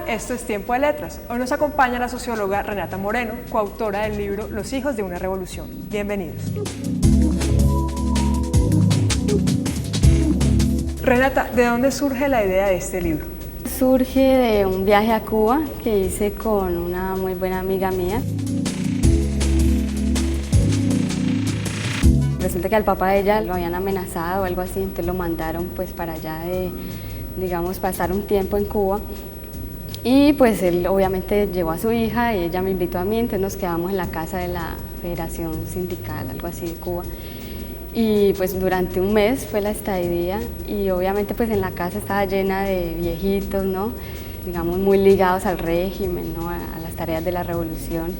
esto es Tiempo de Letras. Hoy nos acompaña la socióloga Renata Moreno, coautora del libro Los hijos de una revolución. Bienvenidos. Renata, ¿de dónde surge la idea de este libro? Surge de un viaje a Cuba que hice con una muy buena amiga mía. Resulta que al papá de ella lo habían amenazado o algo así, entonces lo mandaron pues para allá de, digamos, pasar un tiempo en Cuba. Y pues él obviamente llevó a su hija y ella me invitó a mí, entonces nos quedamos en la casa de la Federación Sindical, algo así de Cuba. Y pues durante un mes fue la estadía y obviamente pues en la casa estaba llena de viejitos, ¿no? Digamos muy ligados al régimen, ¿no? A las tareas de la revolución.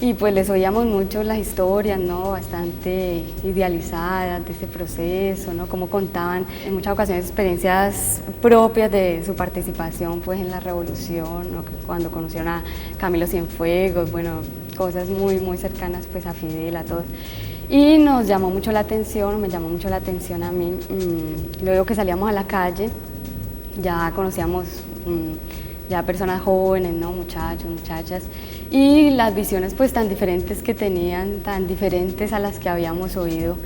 Y pues les oíamos mucho las historias, ¿no? Bastante idealizadas de ese proceso, ¿no? Cómo contaban en muchas ocasiones experiencias propias de su participación pues, en la revolución, ¿no? Cuando conocieron a Camilo Cienfuegos, bueno, cosas muy cercanas pues, a Fidel, a todos. Y nos llamó mucho la atención, me llamó mucho la atención a mí. Luego que salíamos a la calle, ya conocíamos ya personas jóvenes, ¿no? Muchachos, muchachas, y las visiones pues tan diferentes que tenían, tan diferentes a las que habíamos oído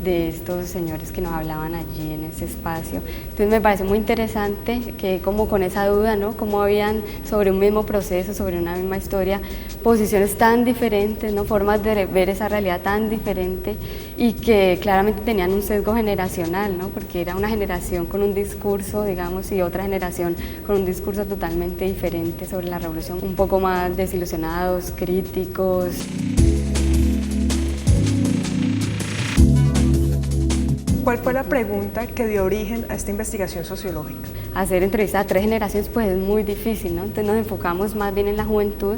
de estos señores que nos hablaban allí en ese espacio. Entonces me pareció muy interesante que como con esa duda, ¿no? Cómo habían sobre un mismo proceso, sobre una misma historia, posiciones tan diferentes, ¿no? Formas de ver esa realidad tan diferente y que claramente tenían un sesgo generacional, ¿no? Porque era una generación con un discurso, digamos, y otra generación con un discurso totalmente diferente sobre la revolución, un poco más desilusionados, críticos. ¿Cuál fue la pregunta que dio origen a esta investigación sociológica? Hacer entrevistas a 3 generaciones pues es muy difícil, ¿no? Entonces nos enfocamos más bien en la juventud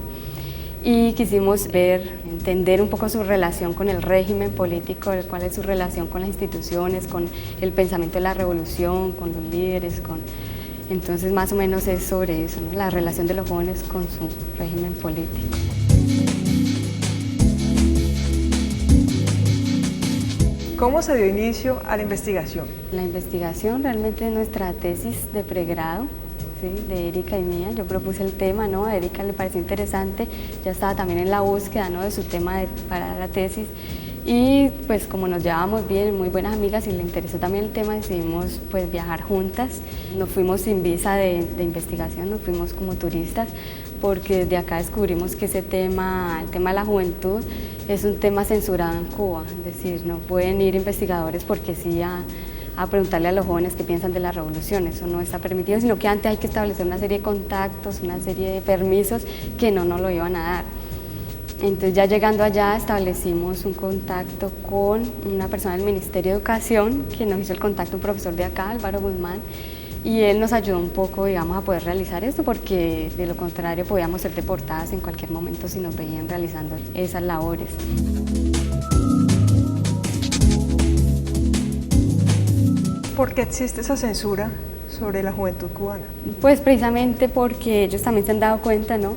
y quisimos entender un poco su relación con el régimen político, cuál es su relación con las instituciones, con el pensamiento de la revolución, con los líderes, entonces más o menos es sobre eso, ¿no? La relación de los jóvenes con su régimen político. ¿Cómo se dio inicio a la investigación? La investigación realmente es nuestra tesis de pregrado, ¿sí? De Erika y mía. Yo propuse el tema, ¿no? A Erika le pareció interesante, ya estaba también en la búsqueda, ¿no? De su tema para la tesis y pues como nos llevábamos bien, muy buenas amigas y le interesó también el tema, decidimos pues viajar juntas. Nos fuimos sin visa de investigación, nos fuimos como turistas porque desde acá descubrimos que ese tema, el tema de la juventud, es un tema censurado en Cuba, es decir, no pueden ir investigadores porque sí a preguntarle a los jóvenes qué piensan de la revolución, eso no está permitido, sino que antes hay que establecer una serie de contactos, una serie de permisos que no nos lo iban a dar. Entonces ya llegando allá establecimos un contacto con una persona del Ministerio de Educación que nos hizo el contacto, un profesor de acá, Álvaro Guzmán, y él nos ayudó un poco, digamos, a poder realizar esto porque de lo contrario podíamos ser deportadas en cualquier momento si nos veían realizando esas labores. ¿Por qué existe esa censura sobre la juventud cubana? Pues precisamente porque ellos también se han dado cuenta, ¿no?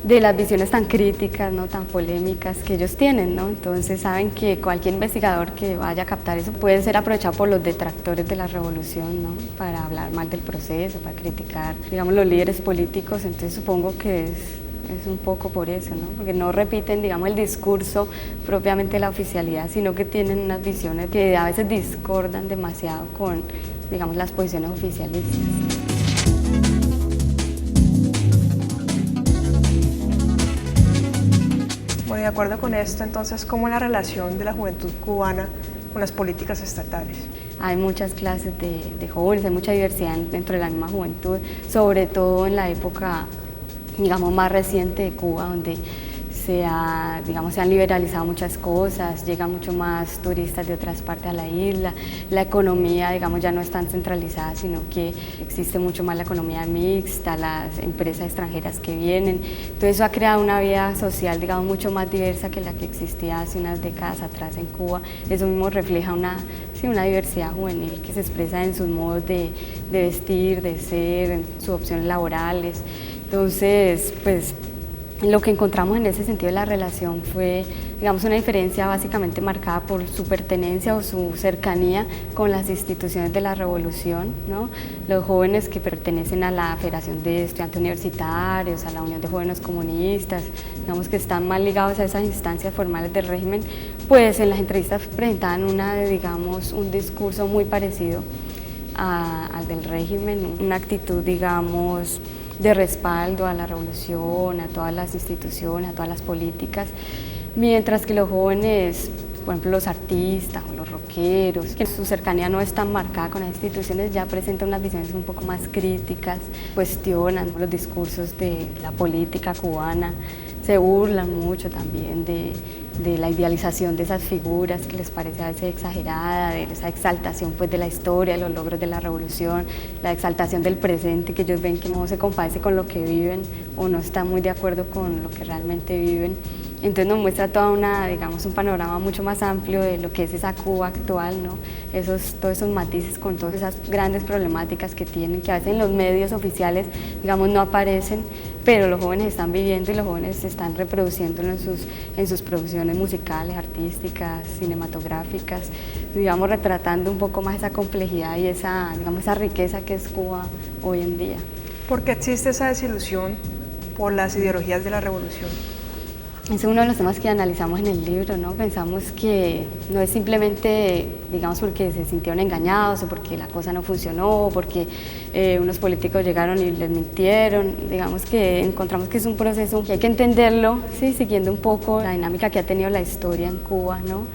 De las visiones tan críticas, ¿no? Tan polémicas que ellos tienen, ¿no? Entonces saben que cualquier investigador que vaya a captar eso puede ser aprovechado por los detractores de la revolución, ¿no? Para hablar mal del proceso, para criticar, digamos, los líderes políticos. Entonces supongo que es un poco por eso, ¿no? Porque no repiten, digamos, el discurso propiamente de la oficialidad, sino que tienen unas visiones que a veces discordan demasiado con, digamos, las posiciones oficialistas. Bueno, de acuerdo con esto, entonces, ¿cómo es la relación de la juventud cubana con las políticas estatales? Hay muchas clases de jóvenes, hay mucha diversidad dentro de la misma juventud, sobre todo en la época, digamos, más reciente de Cuba, donde se han liberalizado muchas cosas, llegan mucho más turistas de otras partes a la isla, la economía, digamos, ya no es tan centralizada, sino que existe mucho más la economía mixta, las empresas extranjeras que vienen, todo eso ha creado una vida social, digamos, mucho más diversa que la que existía hace unas décadas atrás en Cuba. Eso mismo refleja una diversidad juvenil que se expresa en sus modos de vestir, de ser, en sus opciones laborales. Entonces, pues, Lo que encontramos en ese sentido de la relación fue, digamos, una diferencia básicamente marcada por su pertenencia o su cercanía con las instituciones de la revolución, ¿no? Los jóvenes que pertenecen a la Federación de Estudiantes Universitarios, a la Unión de Jóvenes Comunistas, digamos que están más ligados a esas instancias formales del régimen, pues en las entrevistas presentaban un discurso muy parecido al del régimen, una actitud, digamos, de respaldo a la revolución, a todas las instituciones, a todas las políticas, mientras que los jóvenes, por ejemplo los artistas o los rockeros, que su cercanía no es tan marcada con las instituciones, ya presentan unas visiones un poco más críticas, cuestionan los discursos de la política cubana, se burlan mucho también de la idealización de esas figuras que les parece a veces exagerada, de esa exaltación pues de la historia, de los logros de la revolución, la exaltación del presente, que ellos ven que no se compadece con lo que viven o no está muy de acuerdo con lo que realmente viven. Entonces nos muestra un panorama mucho más amplio de lo que es esa Cuba actual, ¿no? Todos esos matices con todas esas grandes problemáticas que tienen, que a veces en los medios oficiales, digamos, no aparecen, pero los jóvenes están viviendo y los jóvenes están reproduciéndolo en sus producciones musicales, artísticas, cinematográficas, digamos, retratando un poco más esa complejidad y esa riqueza que es Cuba hoy en día. ¿Por qué existe esa desilusión por las ideologías de la revolución? Ese es uno de los temas que analizamos en el libro, ¿no? Pensamos que no es simplemente, digamos, porque se sintieron engañados o porque la cosa no funcionó o porque unos políticos llegaron y les mintieron. Digamos que encontramos que es un proceso que hay que entenderlo, ¿sí? Siguiendo un poco la dinámica que ha tenido la historia en Cuba, ¿no?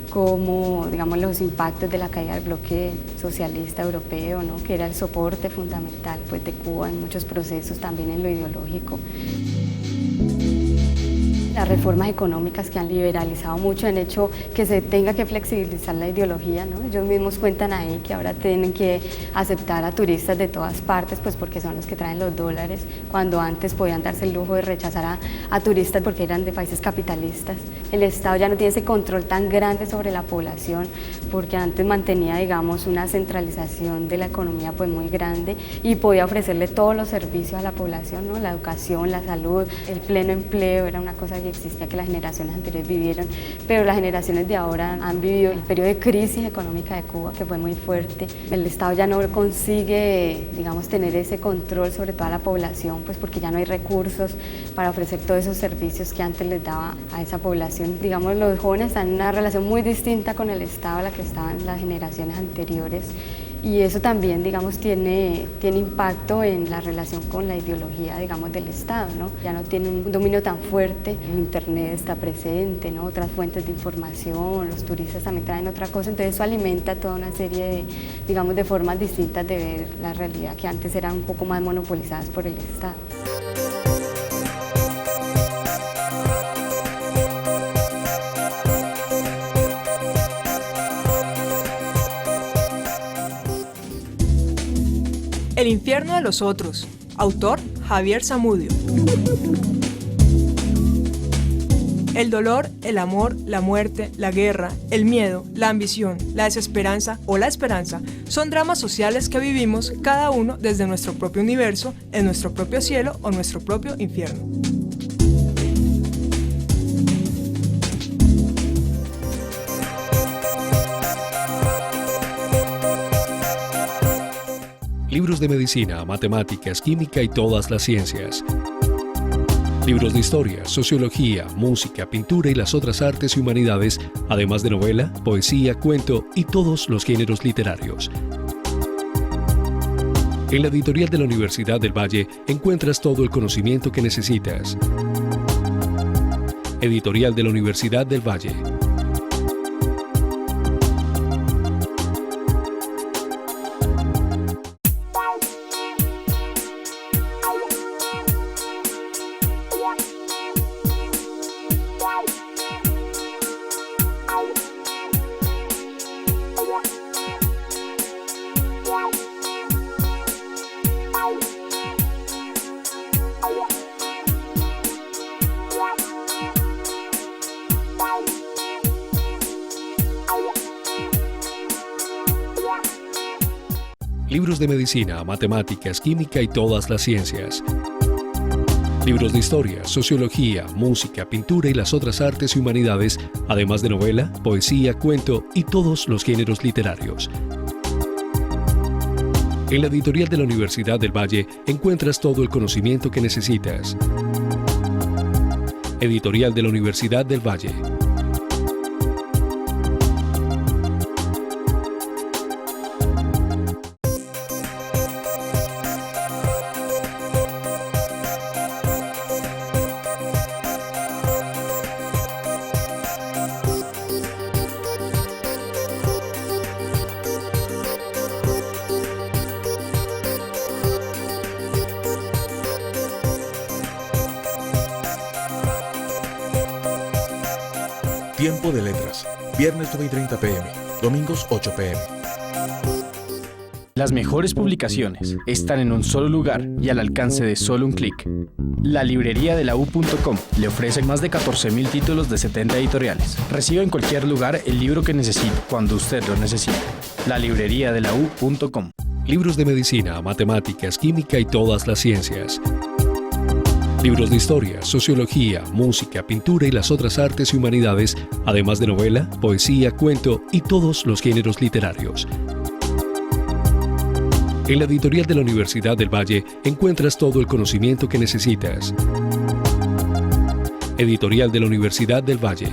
Como, digamos, los impactos de la caída del bloque socialista europeo, ¿no? Que era el soporte fundamental pues, de Cuba en muchos procesos, también en lo ideológico. Las reformas económicas que han liberalizado mucho han hecho que se tenga que flexibilizar la ideología, ¿no? Ellos mismos cuentan ahí que ahora tienen que aceptar a turistas de todas partes, pues porque son los que traen los dólares, cuando antes podían darse el lujo de rechazar a turistas porque eran de países capitalistas. El Estado ya no tiene ese control tan grande sobre la población, porque antes mantenía, digamos, una centralización de la economía pues muy grande y podía ofrecerle todos los servicios a la población, ¿no? La educación, la salud, el pleno empleo, era una cosa que existía que las generaciones anteriores vivieron, pero las generaciones de ahora han vivido el periodo de crisis económica de Cuba, que fue muy fuerte. El Estado ya no consigue, digamos, tener ese control sobre toda la población, pues porque ya no hay recursos para ofrecer todos esos servicios que antes les daba a esa población. Digamos, los jóvenes están en una relación muy distinta con el Estado a la que estaban las generaciones anteriores. Y eso también, digamos, tiene impacto en la relación con la ideología, digamos, del Estado, ¿no? Ya no tiene un dominio tan fuerte, el Internet está presente, ¿no? Otras fuentes de información, los turistas también traen otra cosa, entonces eso alimenta toda una serie de, digamos, de formas distintas de ver la realidad que antes eran un poco más monopolizadas por el Estado. El infierno de los otros. Autor Javier Zamudio. El dolor, el amor, la muerte, la guerra, el miedo, la ambición, la desesperanza o la esperanza son dramas sociales que vivimos cada uno desde nuestro propio universo, en nuestro propio cielo o nuestro propio infierno. Libros de medicina, matemáticas, química y todas las ciencias. Libros de historia, sociología, música, pintura y las otras artes y humanidades, además de novela, poesía, cuento y todos los géneros literarios. En la editorial de la Universidad del Valle encuentras todo el conocimiento que necesitas. Editorial de la Universidad del Valle. Libros de medicina, matemáticas, química y todas las ciencias. Libros de historia, sociología, música, pintura y las otras artes y humanidades, además de novela, poesía, cuento y todos los géneros literarios. En la editorial de la Universidad del Valle encuentras todo el conocimiento que necesitas. Editorial de la Universidad del Valle. Tiempo de Letras, viernes 9:30 p.m., domingos 8 p.m. Las mejores publicaciones están en un solo lugar y al alcance de solo un clic. La librería de la U.com le ofrece más de 14.000 títulos de 70 editoriales. Reciba en cualquier lugar el libro que necesite, cuando usted lo necesite. La librería de la U.com. Libros de medicina, matemáticas, química y todas las ciencias. Libros de historia, sociología, música, pintura y las otras artes y humanidades, además de novela, poesía, cuento y todos los géneros literarios. En la editorial de la Universidad del Valle encuentras todo el conocimiento que necesitas. Editorial de la Universidad del Valle.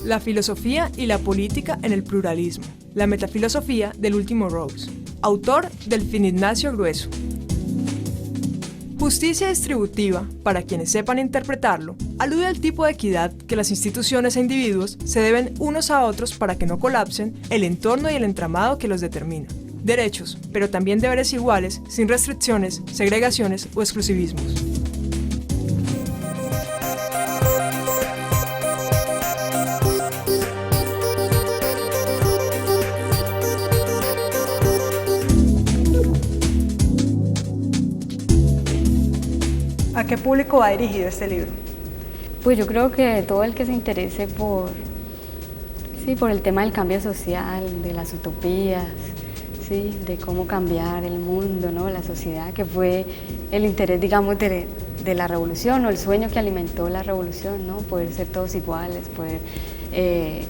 La filosofía y la política en el pluralismo. La metafilosofía del último Rawls. Autor Delfín Ignacio Grueso. Justicia distributiva, para quienes sepan interpretarlo, alude al tipo de equidad que las instituciones e individuos se deben unos a otros para que no colapsen el entorno y el entramado que los determina. Derechos, pero también deberes iguales, sin restricciones, segregaciones o exclusivismos. ¿A qué público va dirigido este libro? Pues yo creo que todo el que se interese por el tema del cambio social, de las utopías, ¿sí? De cómo cambiar el mundo, ¿no? La sociedad, que fue el interés, digamos, de la revolución o el sueño que alimentó la revolución, ¿no? Poder ser todos iguales, poder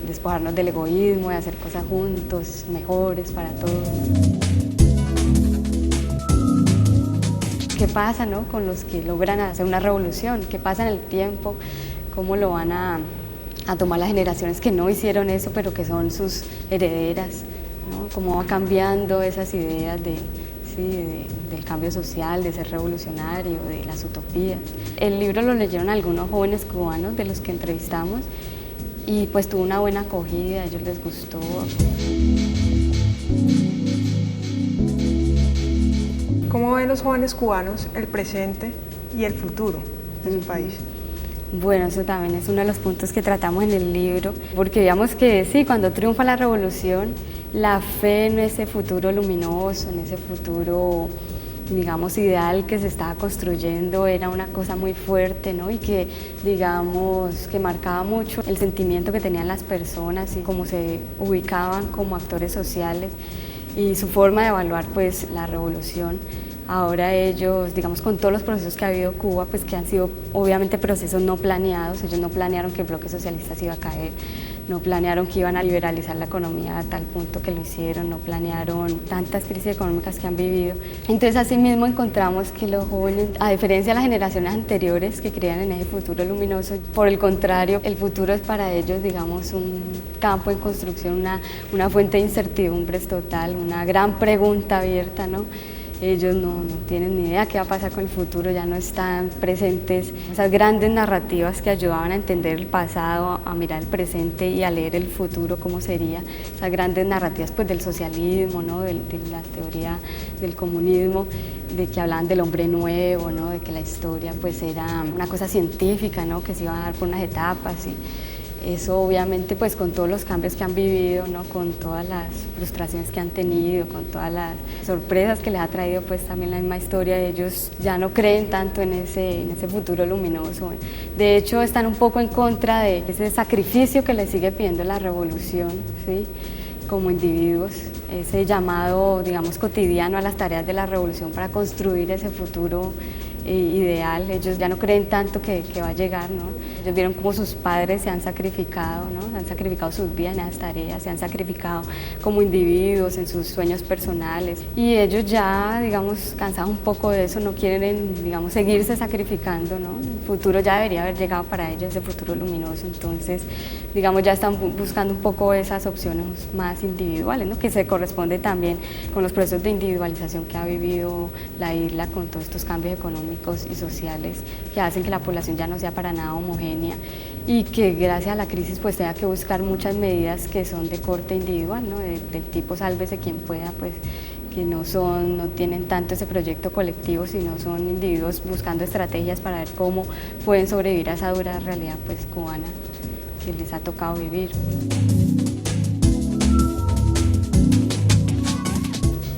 despojarnos del egoísmo, de hacer cosas juntos, mejores para todos. ¿Qué pasa, no? Con los que logran hacer una revolución? ¿Qué pasa en el tiempo? ¿Cómo lo van a tomar las generaciones que no hicieron eso, pero que son sus herederas? ¿No? ¿Cómo va cambiando esas ideas del cambio social, de ser revolucionario, de las utopías? El libro lo leyeron algunos jóvenes cubanos de los que entrevistamos y pues tuvo una buena acogida, a ellos les gustó. ¿Cómo ven los jóvenes cubanos el presente y el futuro de su país? Bueno, eso también es uno de los puntos que tratamos en el libro, porque digamos que sí, cuando triunfa la revolución, la fe en ese futuro luminoso, en ese futuro, digamos, ideal que se estaba construyendo era una cosa muy fuerte, ¿no? Y que, digamos, que marcaba mucho el sentimiento que tenían las personas y cómo se ubicaban como actores sociales y su forma de evaluar, pues, la revolución. Ahora ellos, digamos, con todos los procesos que ha habido Cuba, pues que han sido obviamente procesos no planeados, ellos no planearon que el bloque socialista se iba a caer, no planearon que iban a liberalizar la economía a tal punto que lo hicieron, no planearon tantas crisis económicas que han vivido. Entonces, asimismo, encontramos que los jóvenes, a diferencia de las generaciones anteriores que creían en ese futuro luminoso, por el contrario, el futuro es para ellos, digamos, un campo en construcción, una fuente de incertidumbres total, una gran pregunta abierta, ¿no? Ellos no tienen ni idea qué va a pasar con el futuro, ya no están presentes esas grandes narrativas que ayudaban a entender el pasado, a mirar el presente y a leer el futuro, cómo sería, esas grandes narrativas pues, del socialismo, ¿no? de la teoría del comunismo, de que hablaban del hombre nuevo, ¿no? De que la historia pues, era una cosa científica, ¿no? Que se iba a dar por unas etapas. Eso obviamente pues con todos los cambios que han vivido, ¿no? Con todas las frustraciones que han tenido, con todas las sorpresas que les ha traído pues también la misma historia, ellos ya no creen tanto en ese futuro luminoso. De hecho están un poco en contra de ese sacrificio que les sigue pidiendo la revolución, ¿sí? Como individuos, ese llamado, digamos, cotidiano a las tareas de la revolución para construir ese futuro ideal. Ellos ya no creen tanto que va a llegar, ¿no? Ellos vieron cómo sus padres se han sacrificado, ¿no? Se han sacrificado sus vidas en esas tareas, se han sacrificado como individuos en sus sueños personales y ellos ya, digamos, cansados un poco de eso, no quieren, digamos, seguirse sacrificando, ¿no? El futuro ya debería haber llegado para ellos, ese futuro luminoso, entonces, digamos, ya están buscando un poco esas opciones más individuales, ¿no? Que se corresponde también con los procesos de individualización que ha vivido la isla con todos estos cambios económicos y sociales que hacen que la población ya no sea para nada homogénea y que gracias a la crisis pues tenga que buscar muchas medidas que son de corte individual, ¿no? Del tipo sálvese quien pueda, pues que no tienen tanto ese proyecto colectivo, sino son individuos buscando estrategias para ver cómo pueden sobrevivir a esa dura realidad pues cubana que les ha tocado vivir.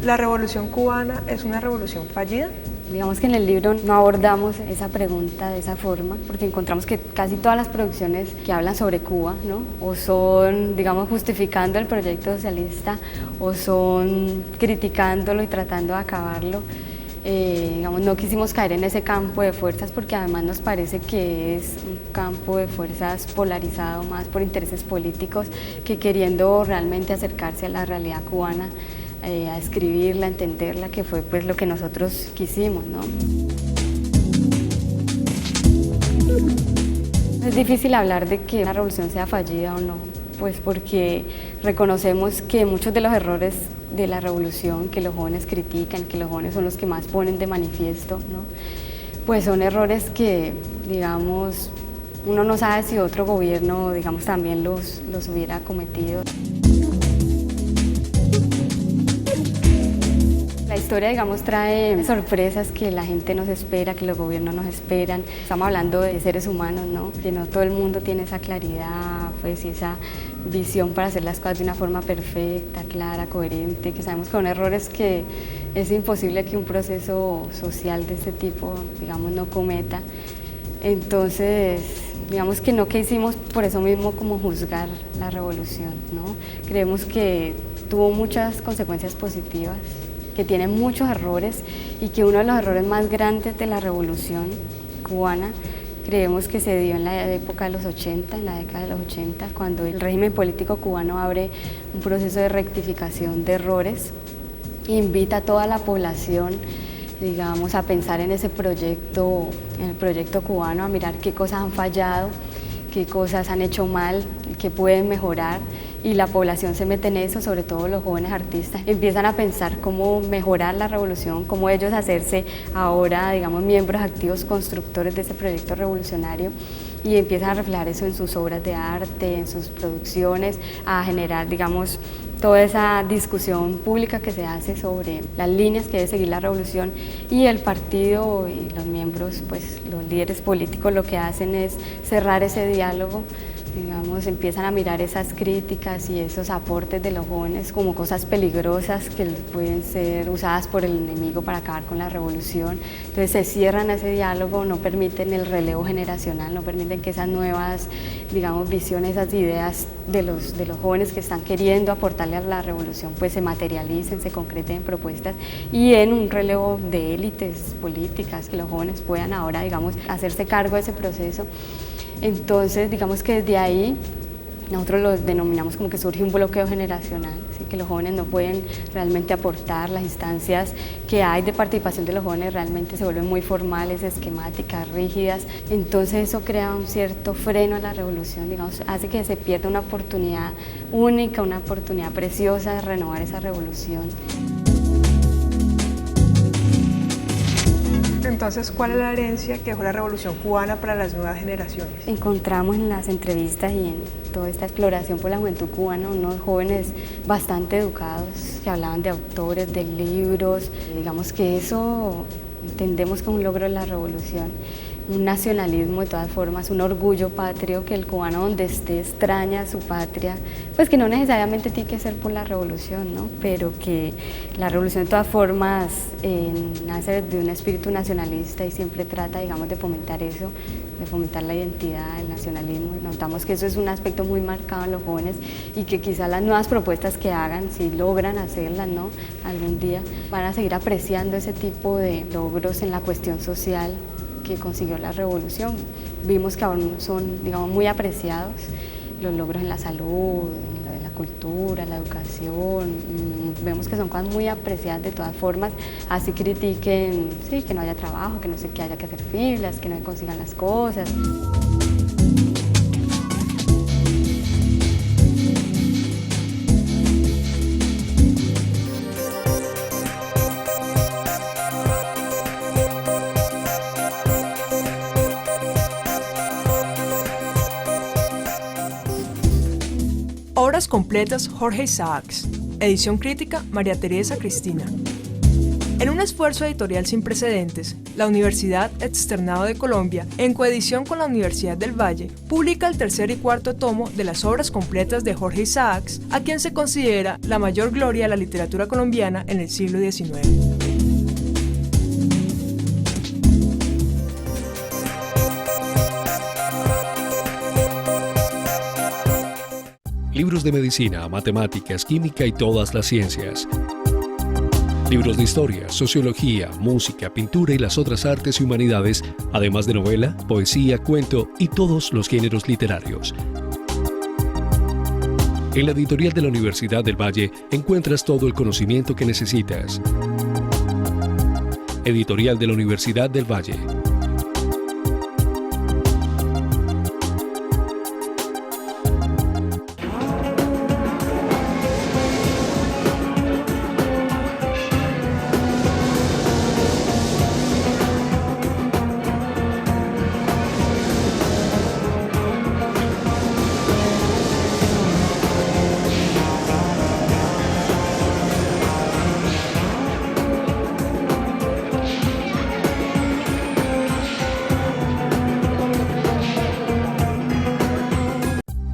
¿La revolución cubana es una revolución fallida? Digamos que en el libro no abordamos esa pregunta de esa forma, porque encontramos que casi todas las producciones que hablan sobre Cuba, ¿no? O son, digamos, justificando el proyecto socialista, o son criticándolo y tratando de acabarlo. Digamos, no quisimos caer en ese campo de fuerzas porque además nos parece que es un campo de fuerzas polarizado más por intereses políticos que queriendo realmente acercarse a la realidad cubana, a escribirla, a entenderla, que fue pues lo que nosotros quisimos, ¿no? Es difícil hablar de que una revolución sea fallida o no, pues porque reconocemos que muchos de los errores de la revolución que los jóvenes critican, que los jóvenes son los que más ponen de manifiesto, ¿no? Pues son errores que, digamos, uno no sabe si otro gobierno, digamos, también los hubiera cometido. La historia, digamos, trae sorpresas que la gente nos espera, que los gobiernos nos esperan. Estamos hablando de seres humanos, ¿no? Que no todo el mundo tiene esa claridad, pues, y esa visión para hacer las cosas de una forma perfecta, clara, coherente, que sabemos que son errores que es imposible que un proceso social de este tipo, digamos, no cometa. Entonces, digamos que no quisimos por eso mismo como juzgar la revolución, ¿no? Creemos que tuvo muchas consecuencias positivas, que tiene muchos errores y que uno de los errores más grandes de la revolución cubana creemos que se dio en la época de los 80, en la década de los 80, cuando el régimen político cubano abre un proceso de rectificación de errores, invita a toda la población, digamos, a pensar en ese proyecto, en el proyecto cubano, a mirar qué cosas han fallado, qué cosas han hecho mal, qué pueden mejorar, y la población se mete en eso, sobre todo los jóvenes artistas, empiezan a pensar cómo mejorar la revolución, cómo ellos hacerse ahora, digamos, miembros activos constructores de ese proyecto revolucionario, y empiezan a reflejar eso en sus obras de arte, en sus producciones, a generar, digamos, toda esa discusión pública que se hace sobre las líneas que debe seguir la revolución, y el partido y los miembros, pues los líderes políticos lo que hacen es cerrar ese diálogo, digamos, empiezan a mirar esas críticas y esos aportes de los jóvenes como cosas peligrosas que pueden ser usadas por el enemigo para acabar con la revolución. Entonces se cierran a ese diálogo, no permiten el relevo generacional, no permiten que esas nuevas, digamos, visiones, esas ideas de los jóvenes que están queriendo aportarle a la revolución, pues se materialicen, se concreten en propuestas y en un relevo de élites políticas, que los jóvenes puedan ahora, digamos, hacerse cargo de ese proceso. Entonces, digamos que desde ahí nosotros lo denominamos como que surge un bloqueo generacional, ¿sí? Que los jóvenes no pueden realmente aportar, las instancias que hay de participación de los jóvenes realmente se vuelven muy formales, esquemáticas, rígidas, entonces eso crea un cierto freno a la revolución, digamos, hace que se pierda una oportunidad única, una oportunidad preciosa de renovar esa revolución. Entonces, ¿cuál es la herencia que dejó la Revolución Cubana para las nuevas generaciones? Encontramos en las entrevistas y en toda esta exploración por la juventud cubana unos jóvenes bastante educados que hablaban de autores, de libros, digamos que eso entendemos como un logro de la revolución. un nacionalismo de todas formas, un orgullo patrio, que el cubano donde esté extraña su patria, pues que no necesariamente tiene que ser por la revolución, ¿no? Pero que la revolución de todas formas nace de un espíritu nacionalista y siempre trata, digamos, de fomentar eso, de fomentar la identidad, el nacionalismo. Y notamos que eso es un aspecto muy marcado en los jóvenes y que quizás las nuevas propuestas que hagan, si logran hacerlas, ¿no?, algún día, van a seguir apreciando ese tipo de logros en la cuestión social que consiguió la revolución. Vimos que aún son, digamos, muy apreciados los logros en la salud, en la cultura, la educación. Vemos que son cosas muy apreciadas de todas formas, así critiquen, sí, que no haya trabajo, que no sé, que haya que hacer filas, que no se consigan las cosas. Obras completas Jorge Isaacs. Edición crítica María Teresa Cristina. En un esfuerzo editorial sin precedentes, la Universidad Externado de Colombia, en coedición con la Universidad del Valle, publica el tercer y cuarto tomo de las obras completas de Jorge Isaacs, a quien se considera la mayor gloria de la literatura colombiana en el siglo XIX. Libros de medicina, matemáticas, química y todas las ciencias. Libros de historia, sociología, música, pintura y las otras artes y humanidades, además de novela, poesía, cuento y todos los géneros literarios. En la editorial de la Universidad del Valle encuentras todo el conocimiento que necesitas. Editorial de la Universidad del Valle.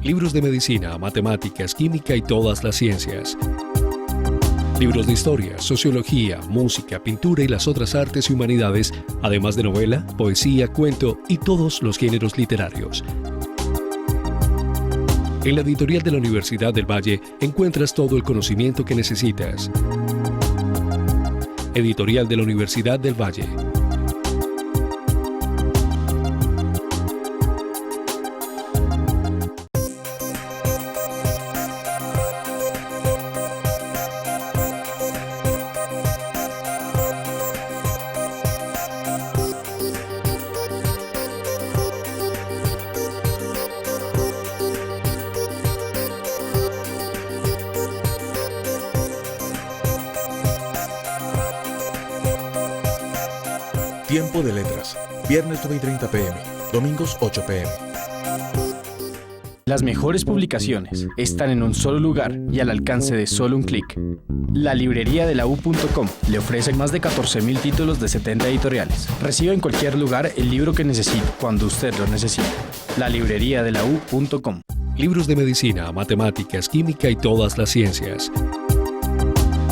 Libros de medicina, matemáticas, química y todas las ciencias. Libros de historia, sociología, música, pintura y las otras artes y humanidades, además de novela, poesía, cuento y todos los géneros literarios. En la editorial de la Universidad del Valle encuentras todo el conocimiento que necesitas. Editorial de la Universidad del Valle. Tiempo de letras. Viernes 9:30 p.m. Domingos 8 p.m. Las mejores publicaciones están en un solo lugar y al alcance de solo un clic. La librería de la U.com le ofrece más de 14.000 títulos de 70 editoriales. Reciba en cualquier lugar el libro que necesite, cuando usted lo necesite. La librería de la U.com. Libros de medicina, matemáticas, química y todas las ciencias.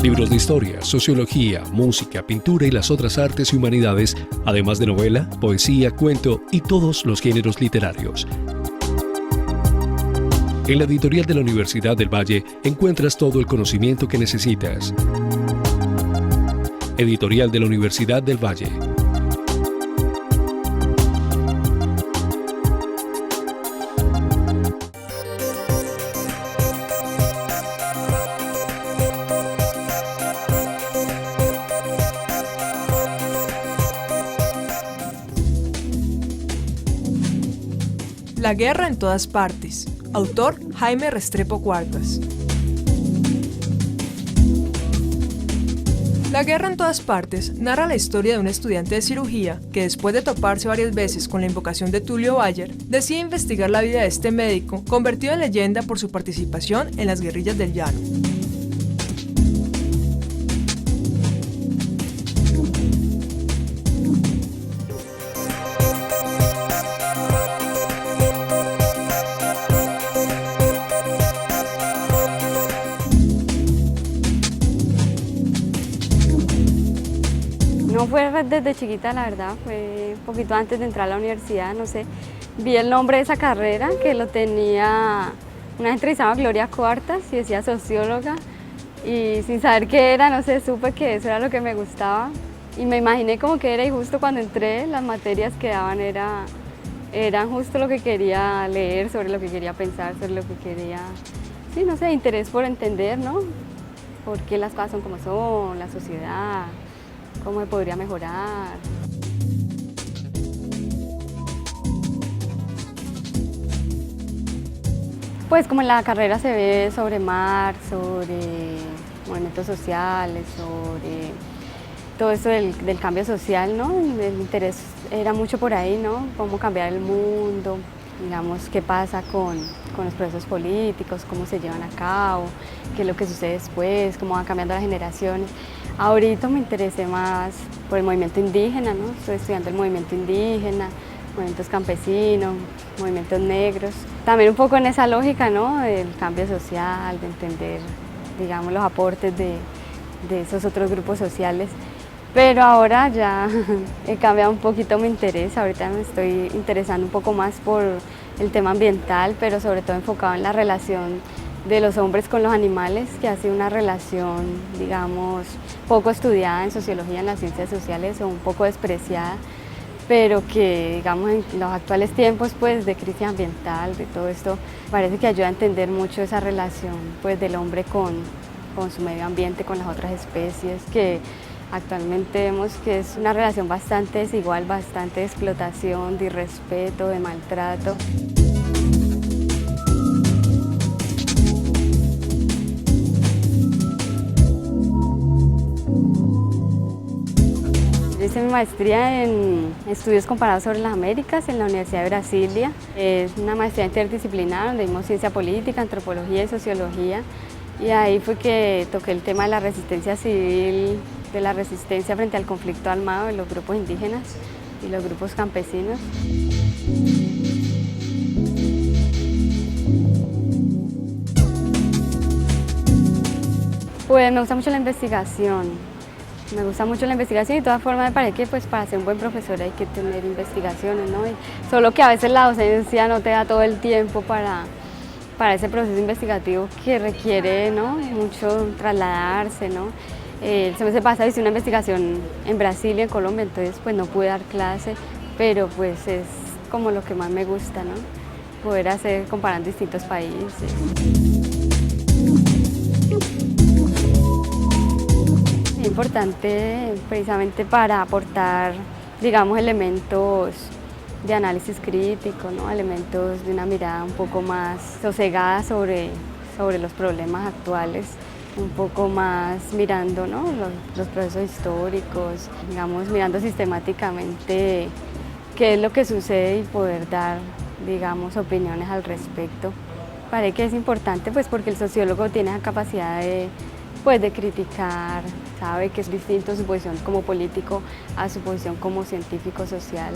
Libros de historia, sociología, música, pintura y las otras artes y humanidades, además de novela, poesía, cuento y todos los géneros literarios. En la editorial de la Universidad del Valle encuentras todo el conocimiento que necesitas. Editorial de la Universidad del Valle. La guerra en todas partes. Autor Jaime Restrepo Cuartas. La guerra en todas partes narra la historia de un estudiante de cirugía que, después de toparse varias veces con la invocación de Tulio Bayer, decide investigar la vida de este médico, convertido en leyenda por su participación en las guerrillas del llano. no fue desde chiquita, la verdad, fue un poquito antes de entrar a la universidad, no sé. Vi el nombre de esa carrera que lo tenía una gente que se llama Gloria Cuartas y decía socióloga, y sin saber qué era, no sé, supe que eso era lo que me gustaba y me imaginé como que era, y justo cuando entré las materias que daban eran justo lo que quería leer, sobre lo que quería pensar, sobre lo que quería, sí, no sé, interés por entender, ¿no? Por qué las cosas son como son, la sociedad, cómo se podría mejorar. Pues como en la carrera se ve sobre mar, sobre movimientos sociales, sobre todo eso del cambio social, ¿no? El interés era mucho por ahí, ¿no? Cómo cambiar el mundo, digamos, qué pasa con los procesos políticos, cómo se llevan a cabo, qué es lo que sucede después, cómo van cambiando las generaciones. Ahorita me interesé más por el movimiento indígena, ¿no? Estoy estudiando el movimiento indígena, movimientos campesinos, movimientos negros. También un poco en esa lógica, ¿no? Del cambio social, de entender, digamos, los aportes de esos otros grupos sociales. Pero ahora ya he cambiado un poquito mi interés, ahorita me estoy interesando un poco más por el tema ambiental, pero sobre todo enfocado en la relación de los hombres con los animales, que ha sido una relación, digamos, poco estudiada en sociología, en las ciencias sociales, o un poco despreciada, pero que, digamos, en los actuales tiempos, pues, de crisis ambiental, de todo esto, parece que ayuda a entender mucho esa relación, pues, del hombre con su medio ambiente, con las otras especies, que actualmente vemos que es una relación bastante desigual, bastante de explotación, de irrespeto, de maltrato. Hice mi maestría en estudios comparados sobre las Américas en la Universidad de Brasilia. Es una maestría interdisciplinar donde vimos ciencia política, antropología y sociología. Y ahí fue que toqué el tema de la resistencia civil, de la resistencia frente al conflicto armado de los grupos indígenas y los grupos campesinos. Pues me gusta mucho la investigación. Me gusta mucho la investigación y de todas formas me parece que pues, para ser un buen profesor hay que tener investigaciones, ¿no? Solo que a veces la docencia no te da todo el tiempo para ese proceso investigativo que requiere, ¿no? Mucho trasladarse, ¿no? El semestre pasado hice una investigación en Brasil y en Colombia, entonces pues no pude dar clase, pero pues es como lo que más me gusta, ¿no? Poder hacer comparando distintos países. Es importante precisamente para aportar, digamos, elementos de análisis crítico, ¿no? Elementos de una mirada un poco más sosegada sobre los problemas actuales, un poco más mirando, ¿no? los procesos históricos, digamos, mirando sistemáticamente qué es lo que sucede y poder dar, digamos, opiniones al respecto. Parece que es importante pues, porque el sociólogo tiene la capacidad de criticar, sabe que es distinto su posición como político a su posición como científico social.